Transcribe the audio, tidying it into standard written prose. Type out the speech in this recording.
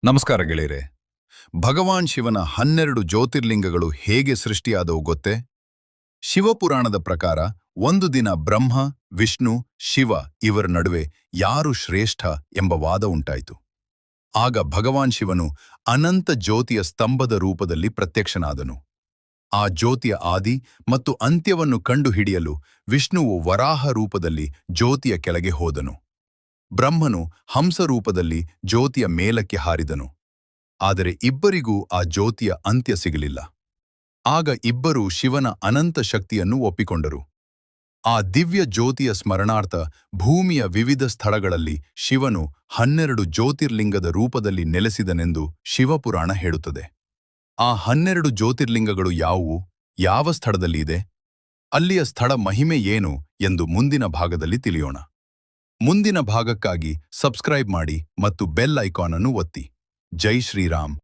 ನಮಸ್ಕಾರ ಗೆಳೆಯರೆ. ಭಗವಾನ್ ಶಿವನ 12 ಜ್ಯೋತಿರ್ಲಿಂಗಗಳು ಹೇಗೆ ಸೃಷ್ಟಿಯಾದವು ಗೊತ್ತೇ? ಶಿವಪುರಾಣದ ಪ್ರಕಾರ ಒಂದು ದಿನ ಬ್ರಹ್ಮ, ವಿಷ್ಣು, ಶಿವ ಇವರ ನಡುವೆ ಯಾರು ಶ್ರೇಷ್ಠ ಎಂಬ ವಾದ ಉಂಟಾಯಿತು. ಆಗ ಭಗವಾನ್ ಶಿವನು ಅನಂತ ಜ್ಯೋತಿಯ ಸ್ತಂಭದ ರೂಪದಲ್ಲಿ ಪ್ರತ್ಯಕ್ಷನಾದನು. ಆ ಜ್ಯೋತಿಯ ಆದಿ ಮತ್ತು ಅಂತ್ಯವನ್ನು ಕಂಡುಹಿಡಿಯಲು ವಿಷ್ಣುವು ವರಾಹ ರೂಪದಲ್ಲಿ ಜ್ಯೋತಿಯ ಕೆಳಗೆ ಹೋದನು. ಬ್ರಹ್ಮನು ಹಂಸ ರೂಪದಲ್ಲಿ ಜ್ಯೋತಿಯ ಮೇಲಕ್ಕೆ ಹಾರಿದನು. ಆದರೆ ಇಬ್ಬರಿಗೂ ಆ ಜ್ಯೋತಿಯ ಅಂತ್ಯ ಸಿಗಲಿಲ್ಲ. ಆಗ ಇಬ್ಬರೂ ಶಿವನ ಅನಂತ ಶಕ್ತಿಯನ್ನು ಒಪ್ಪಿಕೊಂಡರು. ಆ ದಿವ್ಯ ಜ್ಯೋತಿಯ ಸ್ಮರಣಾರ್ಥ ಭೂಮಿಯ ವಿವಿಧ ಸ್ಥಳಗಳಲ್ಲಿ ಶಿವನು 12 ಜ್ಯೋತಿರ್ಲಿಂಗದ ರೂಪದಲ್ಲಿ ನೆಲೆಸಿದನೆಂದು ಶಿವಪುರಾಣ ಹೇಳುತ್ತದೆ. ಆ 12 ಜ್ಯೋತಿರ್ಲಿಂಗಗಳು ಯಾವುವು, ಯಾವ ಸ್ಥಳದಲ್ಲಿ ಇದೆ, ಅಲ್ಲಿಯ ಸ್ಥಳ ಮಹಿಮೆ ಏನು ಎಂದು ಮುಂದಿನ ಭಾಗದಲ್ಲಿ ತಿಳಿಯೋಣ. ಮುಂದಿನ ಭಾಗಕ್ಕಾಗಿ ಸಬ್ಸ್ಕ್ರೈಬ್ ಮಾಡಿ ಮತ್ತು ಬೆಲ್ ಐಕಾನ್ ಅನ್ನು ಒತ್ತಿ. ಜೈ ಶ್ರೀರಾಮ್.